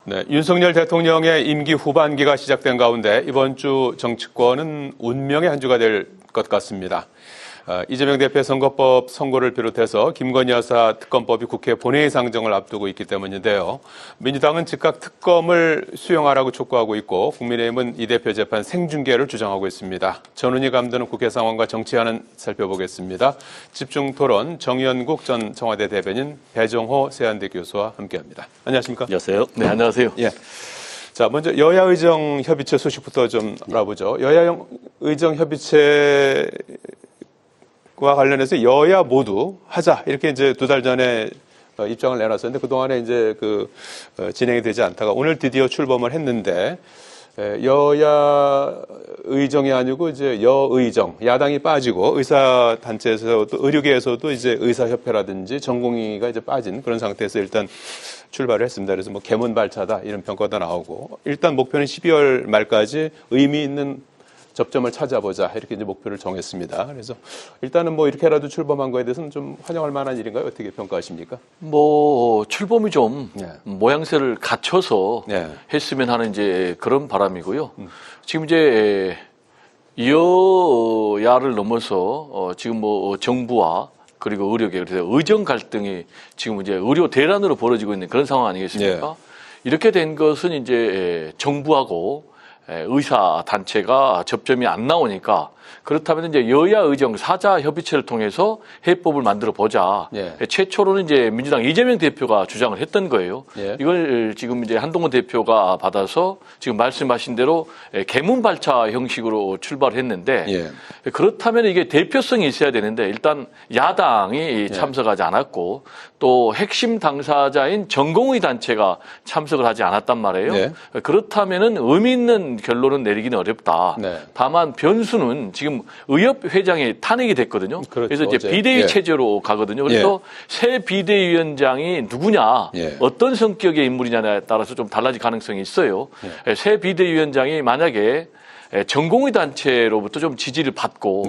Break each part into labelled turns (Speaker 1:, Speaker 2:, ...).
Speaker 1: 네, 윤석열 대통령의 임기 후반기가 시작된 가운데 이번 주 정치권은 운명의 한 주가 될 것 같습니다. 이재명 대표의 선거법 선고를 비롯해서 김건희 여사 특검법이 국회 본회의 상정을 앞두고 있기 때문인데요. 민주당은 즉각 특검을 수용하라고 촉구하고 있고 국민의힘은 이 대표 재판 생중계를 주장하고 있습니다. 전운이 감도는 국회 상황과 정치화는 살펴보겠습니다. 집중 토론 정연국 전 청와대 대변인, 배종호 세한대 교수와 함께합니다. 안녕하십니까?
Speaker 2: 안녕하세요. 네, 안녕하세요.
Speaker 1: 예. 자, 먼저 여야 의정 협의체 소식부터 좀 알아보죠. 여야 의정 협의체와 관련해서 여야 모두 하자 이렇게 이제 2달 전에 입장을 내놨었는데 그동안에 이제 진행이 되지 않다가 오늘 드디어 출범을 했는데 여야 의정이 아니고 이제 여의정, 야당이 빠지고 의사단체에서도 의료계에서도 이제 의사협회라든지 전공의가 이제 빠진 그런 상태에서 일단 출발을 했습니다. 그래서 뭐 개문발차다 이런 평가도 나오고 일단 목표는 12월 말까지 의미 있는 접점을 찾아보자 이렇게 이제 목표를 정했습니다. 그래서 일단은 뭐 이렇게라도 출범한 거에 대해서는 좀 환영할 만한 일인가요? 어떻게 평가하십니까?
Speaker 2: 뭐 출범이 좀 모양새를 갖춰서 했으면 하는 이제 그런 바람이고요. 지금 이제 여야를 넘어서 지금 뭐 정부와 그리고 의료계 그래서 의정 갈등이 지금 이제 의료 대란으로 벌어지고 있는 그런 상황 아니겠습니까? 이렇게 된 것은 이제 정부하고 의사 단체가 접점이 안 나오니까 그렇다면 이제 여야 의정 사자 협의체를 통해서 해법을 만들어 보자. 최초로는 이제 민주당 이재명 대표가 주장을 했던 거예요. 이걸 지금 이제 한동훈 대표가 받아서 지금 말씀하신 대로 개문발차 형식으로 출발했는데 그렇다면 이게 대표성이 있어야 되는데 일단 야당이 참석하지 않았고 또 핵심 당사자인 전공의 단체가 참석을 하지 않았단 말이에요. 그렇다면은 의미 있는 결론은 내리기는 어렵다. 다만 변수는 지금 의협회장이 탄핵이 됐거든요. 그래서 이제 비대위 체제로 가거든요. 그래서 새 비대위원장이 누구냐, 어떤 성격의 인물이냐에 따라서 좀 달라질 가능성이 있어요. 새 비대위원장이 만약에 전공의 단체로부터 좀 지지를 받고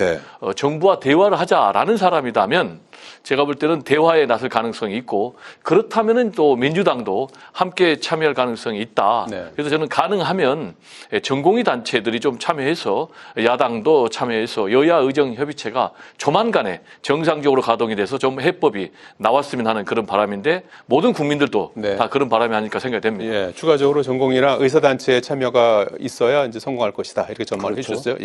Speaker 2: 정부와 대화를 하자라는 사람이라면 제가 볼 때는 대화에 나설 가능성이 있고 그렇다면은 또 민주당도 함께 참여할 가능성이 있다. 그래서 저는 가능하면 전공의 단체들이 좀 참여해서 야당도 참여해서 여야 의정 협의체가 조만간에 정상적으로 가동이 돼서 좀 해법이 나왔으면 하는 그런 바람인데 모든 국민들도 다 그런 바람이 아닐까 생각이 됩니다.
Speaker 1: 추가적으로 전공의나 의사단체의 참여가 있어야 이제 성공할 것이다. 이렇게 전망을 해주셨어요.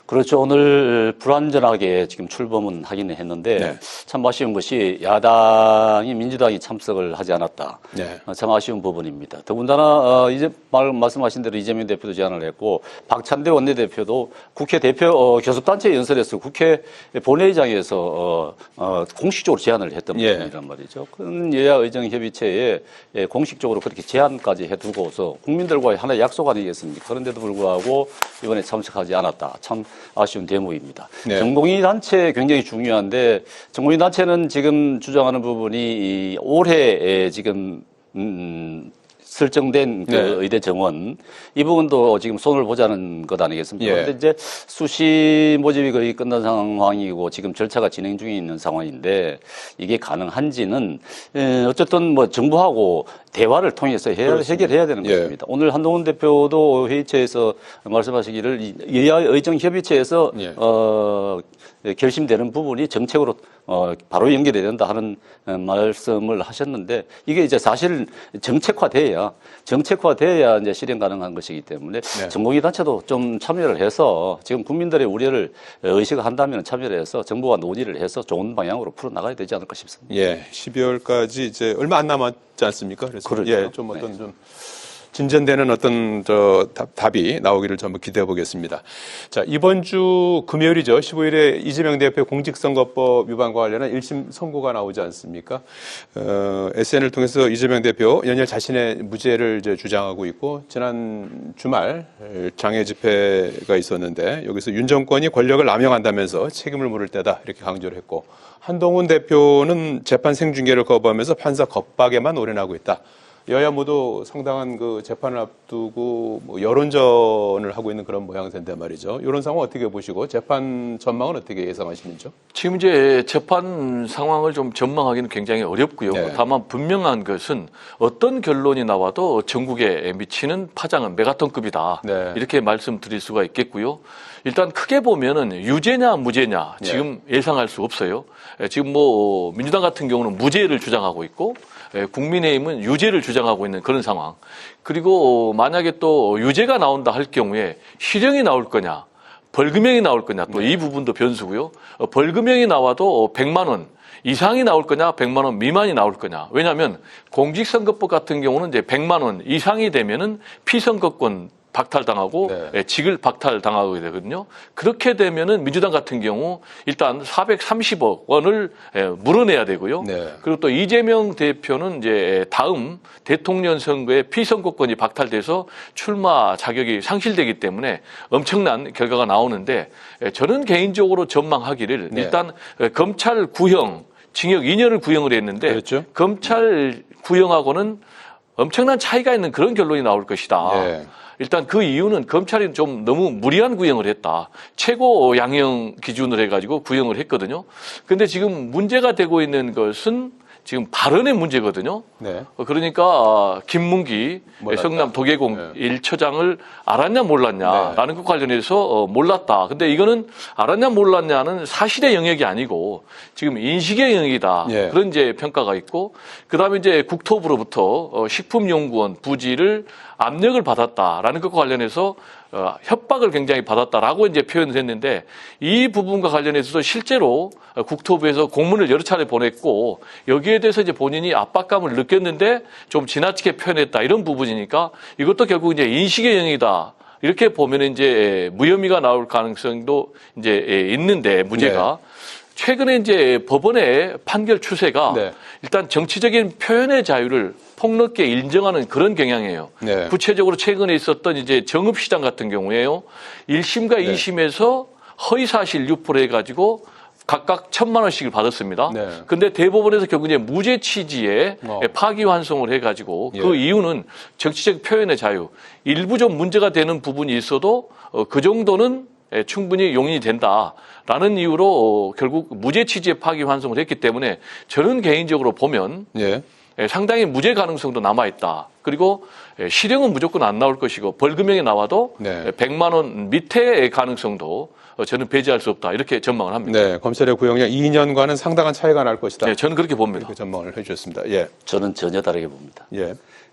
Speaker 3: 그렇죠. 오늘 불완전하게 지금 출범은 하기는 했는데 참 아쉬운 것이 야당이 민주당이 참석을 하지 않았다. 참 아쉬운 부분입니다. 더군다나 이제 말씀하신 대로 이재명 대표도 제안을 했고 박찬대 원내대표도 국회 대표 교섭단체 연설에서 국회 본회의장에서 공식적으로 제안을 했던 부분이란 말이죠. 큰 여야 의정협의체에 공식적으로 그렇게 제안까지 해두고서 국민들과의 하나의 약속 아니겠습니까? 그런데도 불구하고 이번에 참석하지 않았다. 참 아쉬운 대목입니다. 전공의 단체 굉장히 중요한데 전공의 단체는 지금 주장하는 부분이 올해 지금 설정된 그 의대 정원 이 부분도 지금 손을 보자는 것 아니겠습니까? 그런데 이제 수시 모집이 거의 끝난 상황이고 지금 절차가 진행 중에 있는 상황인데 이게 가능한지는 어쨌든 뭐 정부하고 대화를 통해서 해결해야 되는 것입니다. 오늘 한동훈 대표도 회의체에서 말씀하시기를 여야 의정 협의체에서 결심되는 부분이 정책으로 바로 연결이 된다 하는 말씀을 하셨는데 이게 이제 사실 정책화돼야 이제 실행 가능한 것이기 때문에 전공의 단체도 좀 참여를 해서 지금 국민들의 우려를 의식을 한다면 참여를 해서 정부와 논의를 해서 좋은 방향으로 풀어나가야 되지 않을까 싶습니다.
Speaker 1: 12월까지 이제 얼마 안 남았지 않습니까? 그래서 좀 어떤 좀 진전되는 어떤 답이 나오기를 좀 기대해 보겠습니다. 자, 이번 주 금요일이죠. 15일에 이재명 대표 공직선거법 위반과 관련한 1심 선고가 나오지 않습니까? SN을 통해서 이재명 대표 연일 자신의 무죄를 이제 주장하고 있고 지난 주말 장애 집회가 있었는데 여기서 윤 정권이 권력을 남용한다면서 책임을 물을 때다 이렇게 강조를 했고, 한동훈 대표는 재판 생중계를 거부하면서 판사 겁박에만 올인하고 있다. 이렇게 강조를 했고, 이번에 참석하지 않았다. 참 아쉬운 대목입니다.
Speaker 2: 네.
Speaker 1: 여야 모두 상당한 그 재판을 앞두고 뭐 여론전을 하고 있는 그런 모양새인데 말이죠. 이런 상황 어떻게 보시고 재판 전망은 어떻게 예상하시는지요?
Speaker 2: 지금 이제 재판 상황을 좀 전망하기는 굉장히 어렵고요.
Speaker 1: 네.
Speaker 2: 다만 분명한 것은 어떤 결론이 나와도 전국에 미치는 파장은 메가톤급이다.
Speaker 1: 네.
Speaker 2: 이렇게 말씀드릴 수가 있겠고요. 일단 크게 보면은 유죄냐 무죄냐 지금 예상할 수 없어요. 지금 뭐 민주당 같은 경우는 무죄를 주장하고 있고 국민의힘은 유죄를 주장하고 있는 그런 상황. 그리고 만약에 또 유죄가 나온다 할 경우에 실형이 나올 거냐 벌금형이 나올 거냐 또 이 부분도 변수고요. 벌금형이 나와도 100만 원 이상이 나올 거냐 100만 원 미만이 나올 거냐. 왜냐하면 공직선거법 같은 경우는 이제 100만 원 이상이 되면은 피선거권 박탈당하고 직을 박탈당하게 되거든요. 그렇게 되면은 민주당 같은 경우 일단 430억 원을 물어내야 되고요. 그리고 또 이재명 대표는 이제 다음 대통령 선거에 피선거권이 박탈돼서 출마 자격이 상실되기 때문에 엄청난 결과가 나오는데 저는 개인적으로 전망하기를 일단 검찰 구형 징역 2년을 구형을 했는데
Speaker 1: 그렇죠?
Speaker 2: 검찰 구형하고는 엄청난 차이가 있는 그런 결론이 나올 것이다. 일단 그 이유는 검찰이 좀 너무 무리한 구형을 했다. 최고 양형 기준으로 해가지고 구형을 했거든요. 근데 지금 문제가 되고 있는 것은 지금 발언의 문제거든요. 그러니까 김문기 성남 도계공 1처장을 알았냐 몰랐냐라는 것 관련해서 몰랐다. 근데 이거는 알았냐 몰랐냐는 사실의 영역이 아니고 지금 인식의 영역이다. 그런 이제 평가가 있고 그다음에 이제 국토부로부터 식품연구원 부지를 압력을 받았다라는 것과 관련해서 협박을 굉장히 받았다라고 이제 표현을 했는데 이 부분과 관련해서도 실제로 국토부에서 공문을 여러 차례 보냈고 여기에 대해서 이제 본인이 압박감을 느꼈는데 좀 지나치게 표현했다 이런 부분이니까 이것도 결국 이제 인식의 영역이다. 이렇게 보면 이제 무혐의가 나올 가능성도 이제 있는데 문제가 최근에 이제 법원의 판결 추세가 일단 정치적인 표현의 자유를 폭넓게 인정하는 그런 경향이에요. 구체적으로 최근에 있었던 이제 정읍시장 같은 경우에요. 1심과 2심에서 허위사실 유포를 해가지고 각각 1,000만 원씩을 받았습니다. 근데 대법원에서 결국 이제 무죄 취지의 파기환송을 해가지고 그 이유는 정치적 표현의 자유. 일부 좀 문제가 되는 부분이 있어도 그 정도는 충분히 용인이 된다라는 이유로 결국 무죄 취지의 파기환송을 했기 때문에 저는 개인적으로 보면 상당히 무죄 가능성도 남아있다. 그리고 실형은 무조건 안 나올 것이고 벌금형이 나와도 100만 원 밑의 가능성도 저는 배제할 수 없다. 이렇게 전망을 합니다.
Speaker 1: 검찰의 구형량 2년과는 상당한 차이가 날 것이다.
Speaker 2: 저는 그렇게 봅니다.
Speaker 1: 그렇게 전망을 해주셨습니다.
Speaker 3: 저는 전혀 다르게 봅니다.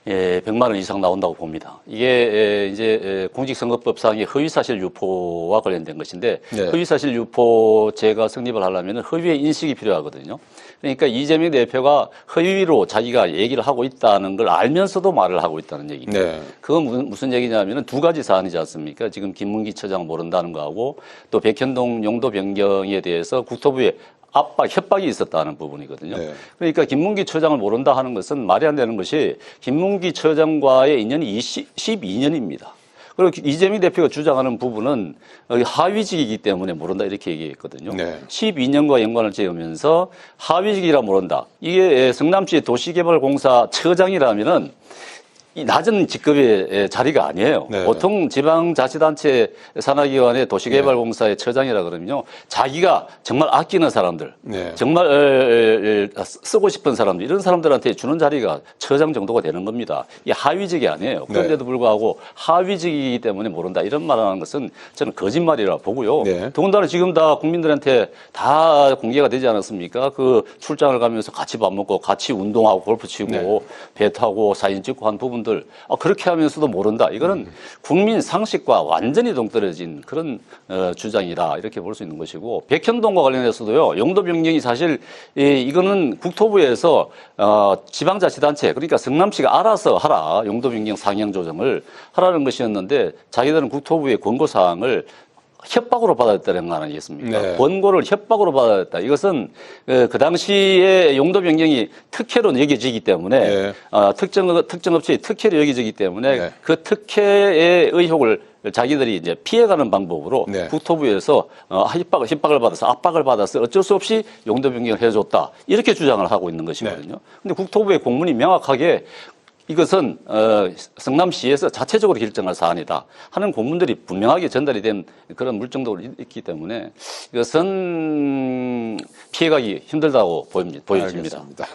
Speaker 3: 100만 원 이상 나온다고 봅니다. 이게 이제 공직선거법상의 허위사실 유포와 관련된 것인데 허위사실 유포죄가 성립을 하려면 허위의 인식이 필요하거든요. 그러니까 이재명 대표가 허위로 자기가 얘기를 하고 있다는 걸 알면서도 말을 하고 있다는 얘기입니다. 그건 무슨 얘기냐면 두 가지 사안이지 않습니까? 지금 김문기 처장 모른다는 거하고 또 백현동 용도 변경에 대해서 국토부에 협박이 있었다는 부분이거든요. 그러니까 김문기 처장을 모른다 하는 것은 말이 안 되는 것이 김문기 처장과의 인연이 12년입니다. 그리고 이재명 대표가 주장하는 부분은 하위직이기 때문에 모른다 이렇게 얘기했거든요. 12년과 연관을 지으면서 하위직이라 모른다. 이게 성남시 도시개발공사 처장이라면은 이 낮은 직급의 자리가 아니에요. 보통 지방자치단체 산하기관의 도시개발공사의 처장이라 그러면요. 자기가 정말 아끼는 사람들, 정말 쓰고 싶은 사람들, 이런 사람들한테 주는 자리가 처장 정도가 되는 겁니다. 이게 하위직이 아니에요. 그런데도 불구하고 하위직이기 때문에 모른다. 이런 말을 하는 것은 저는 거짓말이라 보고요. 더군다나 지금 다 국민들한테 다 공개가 되지 않았습니까? 그 출장을 가면서 같이 밥 먹고 같이 운동하고 골프 치고 배 타고 사진 찍고 한 부분들 그렇게 하면서도 모른다. 이거는 국민 상식과 완전히 동떨어진 그런 주장이다. 이렇게 볼 수 있는 것이고 백현동과 관련해서도요. 용도 변경이 사실 이거는 국토부에서 지방자치단체 그러니까 성남시가 알아서 하라. 용도 변경 상향 조정을 하라는 것이었는데 자기들은 국토부의 권고사항을 협박으로 받았다는 거 아니겠습니까? 권고를 협박으로 받았다. 이것은 그 당시에 용도 변경이 특혜로 여겨지기 때문에 특정 업체의 특혜로 여겨지기 때문에 그 특혜의 의혹을 자기들이 이제 피해가는 방법으로 국토부에서 협박을 받아서 압박을 받아서 어쩔 수 없이 용도 변경을 해줬다. 이렇게 주장을 하고 있는 것이거든요. 근데 국토부의 공문이 명확하게 이것은 성남시에서 자체적으로 결정할 사안이다 하는 공문들이 분명하게 전달이 된 그런 물증도 있기 때문에 이것은 피해가기 힘들다고 보여집니다.
Speaker 1: 알겠습니다.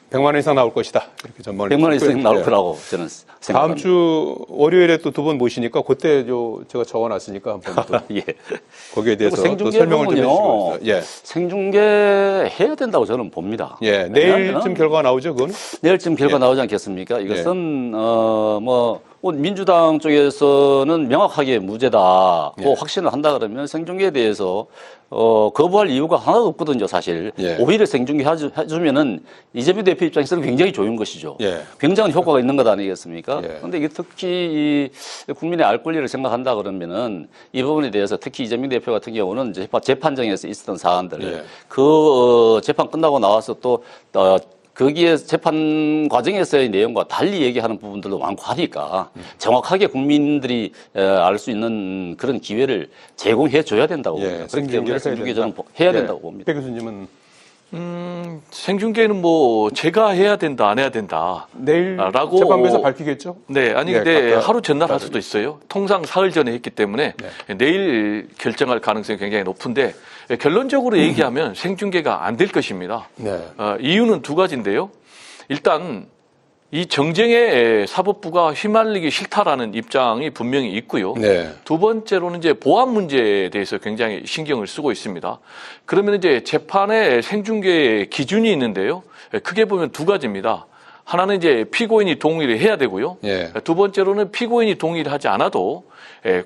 Speaker 1: 100만 원 이상 나올 것이다. 이렇게 전망을
Speaker 3: 100만 원 이상 나올
Speaker 1: 예.
Speaker 3: 거라고 저는 생각합니다.
Speaker 1: 다음 주 월요일에 또 두 분 모시니까 그때 제가 적어놨으니까 한번 또
Speaker 3: 예.
Speaker 1: 거기에 대해서 또
Speaker 3: 생중계
Speaker 1: 설명을 좀
Speaker 3: 부분요.
Speaker 1: 해주시고 예.
Speaker 3: 생중계해야 된다고 저는 봅니다.
Speaker 1: 예. 내일쯤 결과가 나오죠, 그건?
Speaker 3: 내일쯤 결과 나오지 않겠습니까? 이것은 민주당 쪽에서는 명확하게 무죄다고 확신을 한다 그러면 생중계에 대해서 거부할 이유가 하나도 없거든요, 사실.
Speaker 1: 예.
Speaker 3: 오히려 생중계 해주면은 이재명 대표 입장에서는 굉장히 좋은 것이죠.
Speaker 1: 예.
Speaker 3: 굉장한 효과가 있는 것 아니겠습니까?
Speaker 1: 예.
Speaker 3: 그런데 이게 특히 이 국민의 알 권리를 생각한다 그러면은 이 부분에 대해서 특히 이재명 대표 같은 경우는 이제 재판정에서 있었던 사안들
Speaker 1: 예.
Speaker 3: 재판 끝나고 나와서 또 거기에 재판 과정에서의 내용과 달리 얘기하는 부분들도 많고 하니까 정확하게 국민들이 알 수 있는 그런 기회를 제공해 줘야 된다고 봅니다.
Speaker 1: 예.
Speaker 3: 그렇기 때문에
Speaker 1: 생중계를
Speaker 3: 생중계 저는 해야
Speaker 1: 예.
Speaker 3: 된다고 봅니다.
Speaker 1: 백 교수님은
Speaker 2: 생중계는 뭐 제가 해야 된다, 안 해야 된다.
Speaker 1: 내일
Speaker 2: 라고
Speaker 1: 재판부에서 밝히겠죠?
Speaker 2: 네, 아니
Speaker 1: 예,
Speaker 2: 근데
Speaker 1: 각각
Speaker 2: 하루 전날 할 수도 있어요. 통상 사흘 전에 했기 때문에 내일 결정할 가능성이 굉장히 높은데 결론적으로 얘기하면 생중계가 안 될 것입니다.
Speaker 1: 네.
Speaker 2: 이유는 두 가지인데요. 일단 이 정쟁에 사법부가 휘말리기 싫다라는 입장이 분명히 있고요.
Speaker 1: 네.
Speaker 2: 두 번째로는 이제 보안 문제에 대해서 굉장히 신경을 쓰고 있습니다. 그러면 이제 재판에 생중계 기준이 있는데요. 크게 보면 두 가지입니다. 하나는 이제 피고인이 동의를 해야 되고요.
Speaker 1: 예.
Speaker 2: 두 번째로는 피고인이 동의를 하지 않아도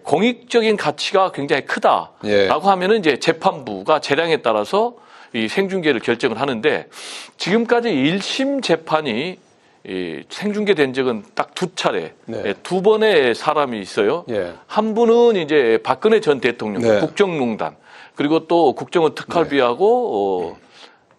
Speaker 2: 공익적인 가치가 굉장히 크다라고
Speaker 1: 예.
Speaker 2: 하면은 이제 재판부가 재량에 따라서 이 생중계를 결정을 하는데 지금까지 1심 재판이 생중계된 적은 딱 두 차례,
Speaker 1: 네.
Speaker 2: 두 번의 사람이 있어요.
Speaker 1: 예.
Speaker 2: 한 분은 이제 박근혜 전 대통령,
Speaker 1: 네.
Speaker 2: 국정농단, 그리고 또 국정원 특활비하고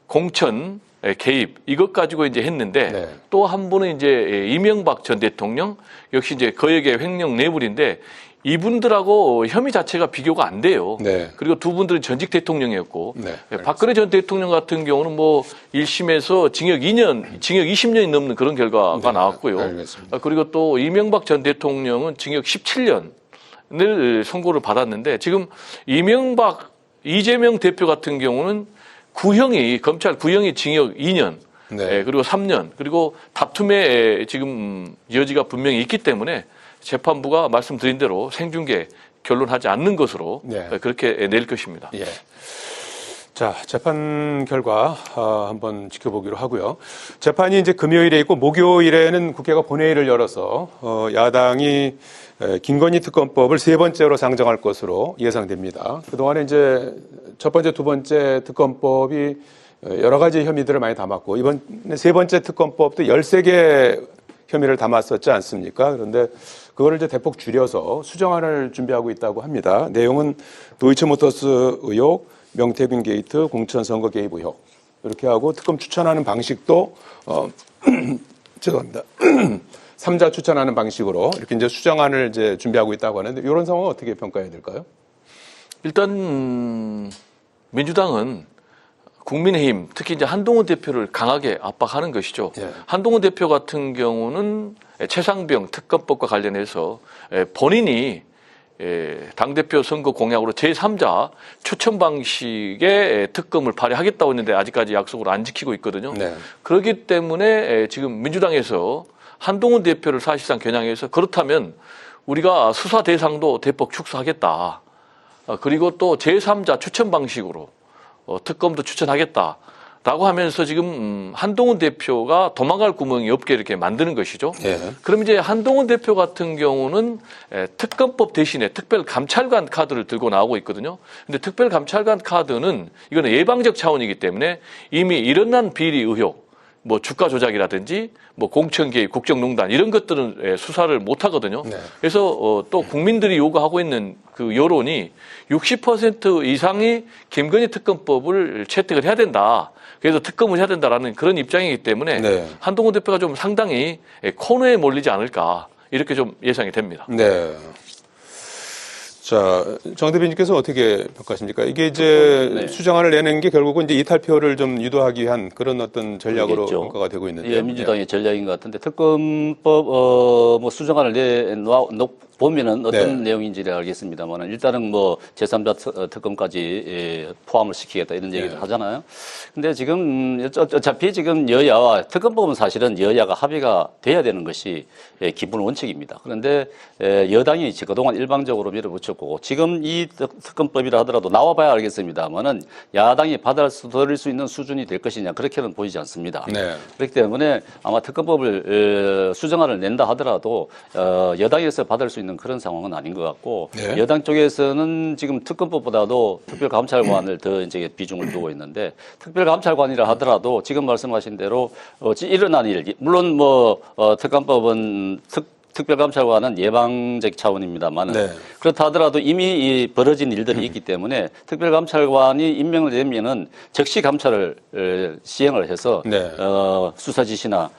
Speaker 2: 공천 개입 이것 가지고 이제 했는데
Speaker 1: 네.
Speaker 2: 또 한 분은 이제 이명박 전 대통령 역시 이제 거액의 횡령 뇌물인데 이분들하고 혐의 자체가 비교가 안 돼요.
Speaker 1: 네.
Speaker 2: 그리고 두 분들은 전직 대통령이었고
Speaker 1: 네.
Speaker 2: 박근혜 전 대통령 같은 경우는 뭐 1심에서 징역 2년, 징역 20년이 넘는 그런 결과가
Speaker 1: 네.
Speaker 2: 나왔고요.
Speaker 1: 알겠습니다.
Speaker 2: 그리고 또 이명박 전 대통령은 징역 17년을 선고를 받았는데 지금 이재명 대표 같은 경우는 검찰 구형이 징역 2년,
Speaker 1: 네.
Speaker 2: 그리고 3년, 그리고 다툼의 지금 여지가 분명히 있기 때문에 재판부가 말씀드린 대로 생중계 결론하지 않는 것으로
Speaker 1: 네.
Speaker 2: 그렇게 낼 것입니다.
Speaker 1: 예. 자, 재판 결과 한번 지켜보기로 하고요. 재판이 이제 금요일에 있고 목요일에는 국회가 본회의를 열어서 야당이 김건희 특검법을 세 번째로 상정할 것으로 예상됩니다. 그동안에 이제 첫 번째, 두 번째 특검법이 여러 가지 혐의들을 많이 담았고 이번에 세 번째 특검법도 13개 혐의를 담았었지 않습니까? 그런데 그거를 이제 대폭 줄여서 수정안을 준비하고 있다고 합니다. 내용은 도이치모터스 의혹, 명태균 게이트, 공천선거 개입 의혹 이렇게 하고 특검 추천하는 방식도 죄송합니다. 3자 추천하는 방식으로 이렇게 이제 수정안을 이제 준비하고 있다고 하는데 이런 상황은 어떻게 평가해야 될까요?
Speaker 2: 일단 민주당은 국민의힘 특히 이제 한동훈 대표를 강하게 압박하는 것이죠.
Speaker 1: 예.
Speaker 2: 한동훈 대표 같은 경우는 최상병 특검법과 관련해서 본인이 당대표 선거 공약으로 제3자 추천 방식의 특검을 발의하겠다고 했는데 아직까지 약속을 안 지키고 있거든요.
Speaker 1: 네.
Speaker 2: 그렇기 때문에 지금 민주당에서 한동훈 대표를 사실상 겨냥해서 그렇다면 우리가 수사 대상도 대폭 축소하겠다. 그리고 또 제3자 추천 방식으로 특검도 추천하겠다라고 하면서 지금 한동훈 대표가 도망갈 구멍이 없게 이렇게 만드는 것이죠.
Speaker 1: 예.
Speaker 2: 그럼 이제 한동훈 대표 같은 경우는 특검법 대신에 특별감찰관 카드를 들고 나오고 있거든요. 근데 특별감찰관 카드는 이거는 예방적 차원이기 때문에 이미 일어난 비리 의혹, 뭐 주가 조작이라든지 뭐 공천 개입, 국정농단 이런 것들은 수사를 못 하거든요.
Speaker 1: 네.
Speaker 2: 그래서 또 국민들이 요구하고 있는 그 여론이 60% 이상이 김건희 특검법을 채택을 해야 된다. 그래서 특검을 해야 된다라는 그런 입장이기 때문에
Speaker 1: 네.
Speaker 2: 한동훈 대표가 좀 상당히 코너에 몰리지 않을까 이렇게 좀 예상이 됩니다.
Speaker 1: 네. 자, 정 대변인께서 어떻게 평가하십니까? 이게 이제
Speaker 3: 네.
Speaker 1: 수정안을 내는 게 결국은 이제 이탈표를 좀 유도하기 위한 그런 어떤 전략으로
Speaker 3: 그러겠죠.
Speaker 1: 평가가 되고 있는데.
Speaker 3: 예, 민주당의 전략인 것 같은데 특검법 뭐 수정안을 보면은 어떤
Speaker 1: 네.
Speaker 3: 내용인지를 알겠습니다만 일단은 뭐 제3자 특검까지 포함을 시키겠다 이런 얘기를 하잖아요. 근데 지금 어차피 지금 여야와 특검법은 사실은 여야가 합의가 돼야 되는 것이 기본 원칙입니다. 그런데 여당이 그동안 일방적으로 밀어붙였고 지금 이 특검법이라 하더라도 나와봐야 알겠습니다만은 야당이 받아들일 수 있는 수준이 될 것이냐 그렇게는 보이지 않습니다.
Speaker 1: 네.
Speaker 3: 그렇기 때문에 아마 특검법을 수정안을 낸다 하더라도 여당에서 받을 수 있는 그런 상황은 아닌 것 같고
Speaker 1: 네.
Speaker 3: 여당 쪽에서는 지금 특검법보다도 특별감찰관을 더 이제 비중을 두고 있는데 특별감찰관이라 하더라도 지금 말씀하신 대로 일어난 일 물론 뭐 특검법은 특별감찰관은 예방적 차원입니다만
Speaker 1: 네.
Speaker 3: 그렇다 하더라도 이미 벌어진 일들이 있기 때문에 특별감찰관이 임명을 되면은 즉시 감찰을 시행을 해서
Speaker 1: 네.
Speaker 3: 수사 지시나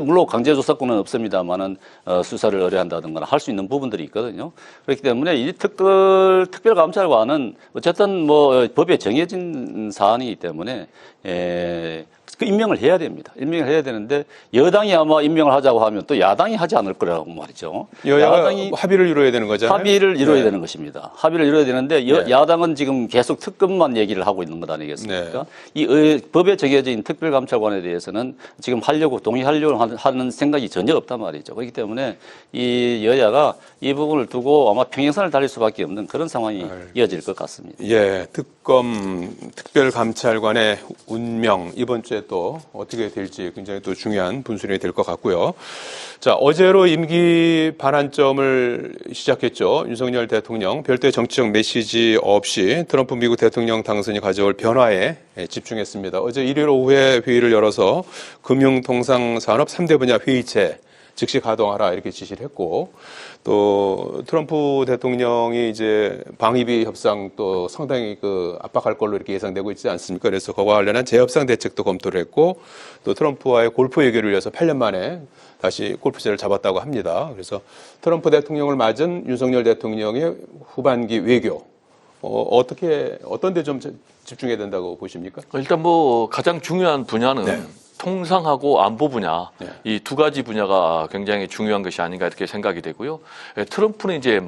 Speaker 3: 물론 강제조사권은 없습니다만은 수사를 의뢰한다든가 할 수 있는 부분들이 있거든요. 그렇기 때문에 이 특별감찰관은 어쨌든 뭐 법에 정해진 사안이기 때문에 그 임명을 해야 됩니다. 임명을 해야 되는데 여당이 아마 임명을 하자고 하면 또 야당이 하지 않을 거라고 말이죠.
Speaker 1: 여야가
Speaker 3: 야당이
Speaker 1: 합의를 이루어야 되는 거잖아요.
Speaker 3: 합의를 이루어야
Speaker 1: 네.
Speaker 3: 되는 것입니다. 합의를 이루어야 되는데
Speaker 1: 네.
Speaker 3: 야당은 지금 계속 특검만 얘기를 하고 있는 것 아니겠습니까? 이 법에 정해진 특별감찰관에 대해서는 지금 동의하려고 하는 생각이 전혀 없단 말이죠. 그렇기 때문에 이 여야가 이 부분을 두고 아마 평행선을 달릴 수밖에 없는 그런 상황이 이어질 것 같습니다.
Speaker 1: 예, 특별감찰관의 운명 이번 주에 또 어떻게 될지 굉장히 또 중요한 분수령이 될 것 같고요. 자, 어제로 임기 반환점을 시작했죠. 윤석열 대통령 별도의 정치적 메시지 없이 트럼프 미국 대통령 당선이 가져올 변화에 집중했습니다. 어제 일요일 오후에 회의를 열어서 금융통상산업 3대 분야 회의체 즉시 가동하라 이렇게 지시를 했고 또 트럼프 대통령이 이제 방위비 협상 또 상당히 압박할 걸로 이렇게 예상되고 있지 않습니까? 그래서 그와 관련한 재협상 대책도 검토를 했고 또 트럼프와의 골프 얘기를 위해서 8년 만에 다시 골프채를 잡았다고 합니다. 그래서 트럼프 대통령을 맞은 윤석열 대통령의 후반기 외교 어떤 데 좀 집중해야 된다고 보십니까?
Speaker 2: 일단 뭐 가장 중요한 분야는
Speaker 1: 네.
Speaker 2: 통상하고 안보 분야
Speaker 1: 네.
Speaker 2: 이 두 가지 분야가 굉장히 중요한 것이 아닌가 이렇게 생각이 되고요. 트럼프는 이제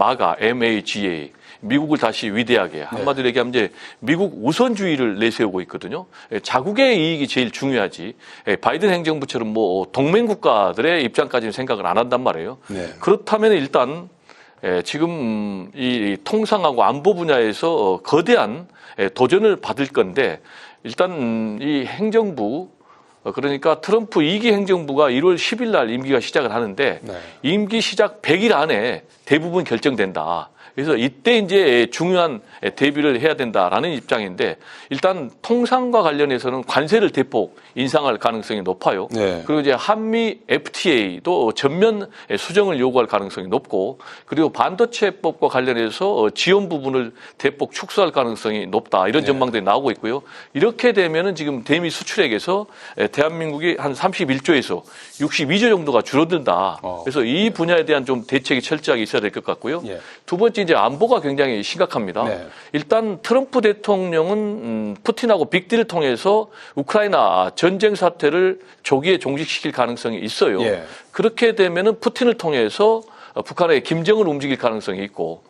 Speaker 2: MAGA 미국을 다시 위대하게 한마디로 얘기하면 이제 미국 우선주의를 내세우고 있거든요. 자국의 이익이 제일 중요하지. 바이든 행정부처럼 뭐 동맹 국가들의 입장까지는 생각을 안 한단 말이에요.
Speaker 1: 네.
Speaker 2: 그렇다면 일단 지금 이 통상하고 안보 분야에서 거대한 도전을 받을 건데 일단 이 행정부 그러니까 트럼프 2기 행정부가 1월 10일 날 임기가 시작을 하는데
Speaker 1: 네.
Speaker 2: 임기 시작 100일 안에 대부분 결정된다. 그래서 이때 이제 중요한 대비를 해야 된다라는 입장인데 일단 통상과 관련해서는 관세를 대폭 인상할 가능성이 높아요.
Speaker 1: 네.
Speaker 2: 그리고 이제 한미 FTA도 전면 수정을 요구할 가능성이 높고 그리고 반도체법과 관련해서 지원 부분을 대폭 축소할 가능성이 높다. 이런 전망들이 나오고 있고요. 이렇게 되면은 지금 대미 수출액에서 대한민국이 한 31조에서 62조 정도가 줄어든다. 그래서 이 분야에 대한 좀 대책이 철저하게 있어야 될 것 같고요.
Speaker 1: 예.
Speaker 2: 두 번째 이제 안보가 굉장히 심각합니다.
Speaker 1: 네.
Speaker 2: 일단 트럼프 대통령은 푸틴하고 빅딜을 통해서 우크라이나 전쟁 사태를 조기에 종식시킬 가능성이 있어요.
Speaker 1: 예.
Speaker 2: 그렇게 되면은 푸틴을 통해서 북한의 김정은을 움직일 가능성이 있고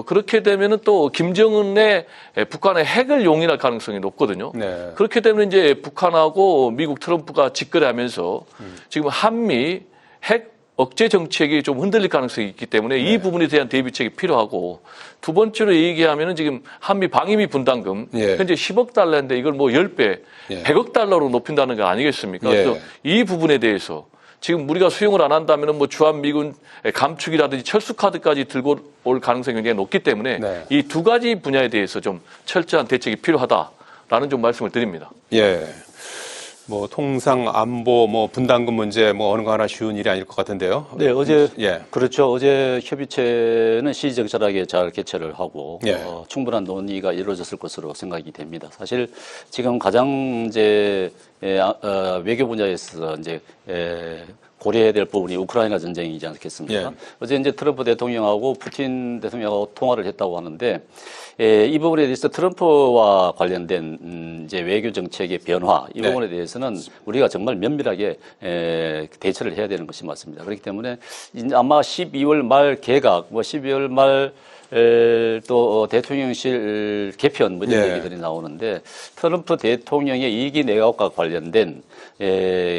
Speaker 2: 그렇게 되면은 또 김정은의 북한의 핵을 용인할 가능성이 높거든요.
Speaker 1: 네.
Speaker 2: 그렇게 되면 이제 북한하고 미국 트럼프가 직거래하면서 지금 한미 핵 억제 정책이 좀 흔들릴 가능성이 있기 때문에 이 부분에 대한 대비책이 필요하고 두 번째로 얘기하면은 지금 한미 방위비 분담금 현재 10억 달러인데 이걸 뭐 10배, 100억 달러로 높인다는 거 아니겠습니까? 그래서 이 부분에 대해서 지금 우리가 수용을 안 한다면은 뭐 주한미군 감축이라든지 철수카드까지 들고 올 가능성이 굉장히 높기 때문에 이 두 가지 분야에 대해서 좀 철저한 대책이 필요하다라는 좀 말씀을 드립니다.
Speaker 1: 예. 뭐 통상 안보 분담금 문제 어느 거 하나 쉬운 일이 아닐 것 같은데요.
Speaker 3: 네, 어제
Speaker 1: 예.
Speaker 3: 그렇죠. 어제 협의체는 시의적절하게 잘 개최를 하고 충분한 논의가 이루어졌을 것으로 생각이 됩니다. 사실 지금 가장 이제 외교 분야에서 이제 고려해야 될 부분이 우크라이나 전쟁이지 않겠습니까?
Speaker 1: 예.
Speaker 3: 어제 이제 트럼프 대통령하고 푸틴 대통령하고 통화를 했다고 하는데 이 부분에 대해서 트럼프와 관련된 이제 외교 정책의 변화 이
Speaker 1: 네.
Speaker 3: 부분에 대해서는 우리가 정말 면밀하게 대처를 해야 되는 것이 맞습니다. 그렇기 때문에 이제 아마 12월 말 개각, 뭐 12월 말 또 대통령실 개편 뭐 이런
Speaker 1: 네.
Speaker 3: 얘기들이 나오는데 트럼프 대통령의 2기 내각과 관련된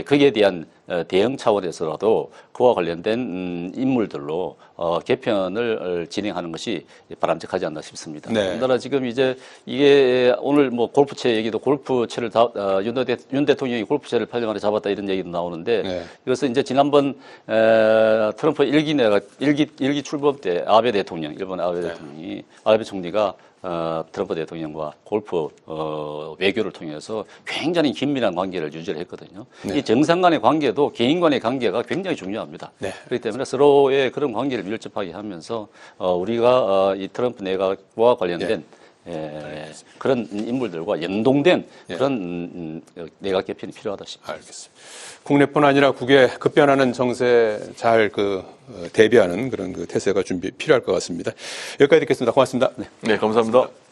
Speaker 3: 거기에 대한 대응 차원에서라도 그와 관련된 인물들로 개편을 진행하는 것이 바람직하지 않나 싶습니다.
Speaker 1: 네.
Speaker 3: 더군다나 지금 이제 이게 오늘 뭐 골프채 얘기도 골프채를 윤 대통령이 골프채를 8년 만에 잡았다 이런 얘기도 나오는데
Speaker 1: 네.
Speaker 3: 이것은 이제 지난번 트럼프 일기 출범 때 아베 대통령, 일본 아베 대통령이 아베 총리가 트럼프 대통령과 골프 외교를 통해서 굉장히 긴밀한 관계를 유지를 했거든요. 이 정상 간의 관계도 개인 간의 관계가 굉장히 중요합니다.
Speaker 1: 네.
Speaker 3: 그렇기 때문에 서로의 그런 관계를 밀접하게 하면서 우리가 이 트럼프 내각과 관련된 그런 인물들과 연동된 그런 내각 개편이 필요하다 싶습니다.
Speaker 1: 알겠습니다. 국내뿐 아니라 국외 급변하는 정세 잘 대비하는 그런 태세가 필요할 것 같습니다. 여기까지 듣겠습니다. 고맙습니다.
Speaker 2: 네, 감사합니다.